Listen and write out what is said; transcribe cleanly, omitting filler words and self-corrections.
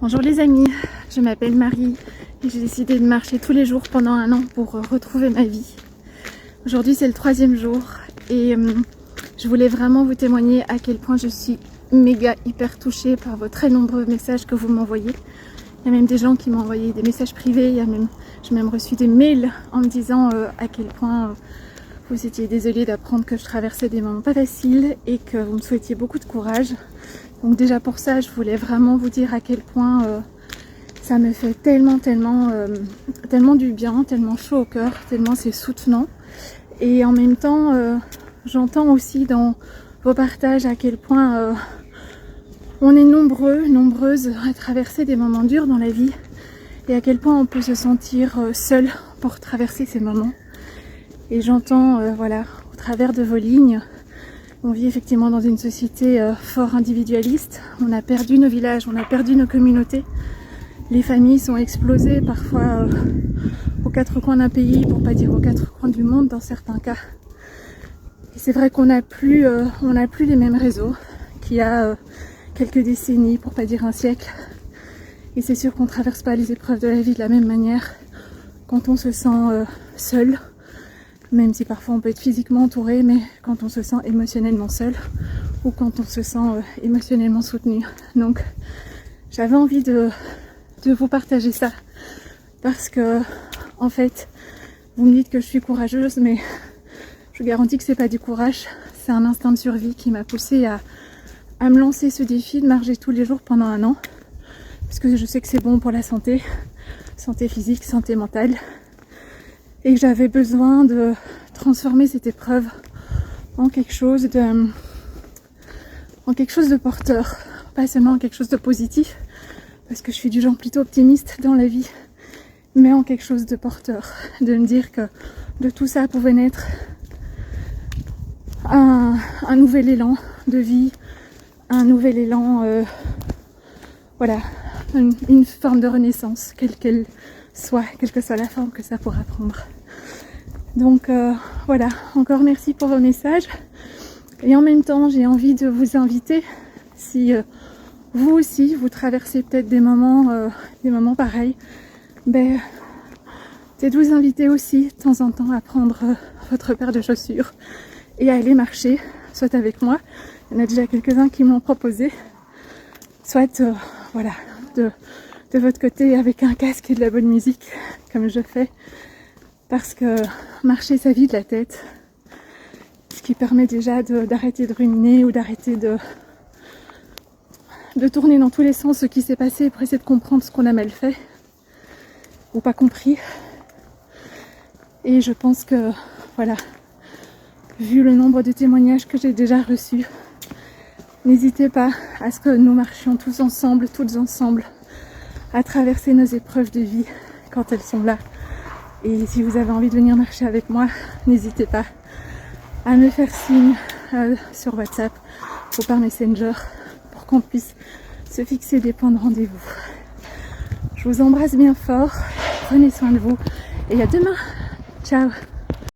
Bonjour les amis, je m'appelle Marie et j'ai décidé de marcher tous les jours pendant un an pour retrouver ma vie. Aujourd'hui c'est le 3e jour et je voulais vraiment vous témoigner à quel point je suis méga hyper touchée par vos très nombreux messages que vous m'envoyez. Il y a même des gens qui m'ont envoyé des messages privés, j'ai même reçu des mails en me disant à quel point vous étiez désolés d'apprendre que je traversais des moments pas faciles et que vous me souhaitiez beaucoup de courage. Donc déjà pour ça, je voulais vraiment vous dire à quel point ça me fait tellement du bien, tellement chaud au cœur, tellement c'est soutenant. Et en même temps, j'entends aussi dans vos partages à quel point on est nombreuses à traverser des moments durs dans la vie et à quel point on peut se sentir seul pour traverser ces moments. Et j'entends, voilà, au travers de vos lignes, on vit effectivement dans une société fort individualiste. On a perdu nos villages, on a perdu nos communautés. Les familles sont explosées parfois aux quatre coins d'un pays, pour pas dire aux quatre coins du monde dans certains cas. Et c'est vrai qu'on n'a plus les mêmes réseaux qu'il y a quelques décennies, pour pas dire un siècle. Et c'est sûr qu'on traverse pas les épreuves de la vie de la même manière quand on se sent seul. Même si parfois on peut être physiquement entouré, mais quand on se sent émotionnellement seul ou quand on se sent émotionnellement soutenu. Donc j'avais envie de vous partager ça parce que en fait vous me dites que je suis courageuse, mais je vous garantis que c'est pas du courage, c'est un instinct de survie qui m'a poussée à me lancer ce défi de marcher tous les jours pendant un an parce que je sais que c'est bon pour la santé physique, santé mentale. Et que j'avais besoin de transformer cette épreuve en quelque chose de porteur, pas seulement en quelque chose de positif, parce que je suis du genre plutôt optimiste dans la vie, mais en quelque chose de porteur, de me dire que de tout ça pouvait naître un nouvel élan de vie, un nouvel élan, voilà, une forme de renaissance, quelle que soit la forme que ça pourra prendre. Donc voilà, encore merci pour vos messages. Et en même temps, j'ai envie de vous inviter, si vous aussi, vous traversez peut-être des moments pareils, c'est de vous inviter aussi de temps en temps à prendre votre paire de chaussures et à aller marcher, soit avec moi, il y en a déjà quelques-uns qui m'ont proposé, soit voilà, de votre côté avec un casque et de la bonne musique, comme je fais, parce que marcher ça vide la tête, ce qui permet déjà d'arrêter de ruminer ou d'arrêter de tourner dans tous les sens ce qui s'est passé pour essayer de comprendre ce qu'on a mal fait ou pas compris. Et je pense que voilà, vu le nombre de témoignages que j'ai déjà reçus, n'hésitez pas à ce que nous marchions tous ensemble, toutes ensemble, à traverser nos épreuves de vie quand elles sont là. Et si vous avez envie de venir marcher avec moi, n'hésitez pas à me faire signe sur WhatsApp ou par Messenger pour qu'on puisse se fixer des points de rendez-vous. Je vous embrasse bien fort, prenez soin de vous et à demain. Ciao.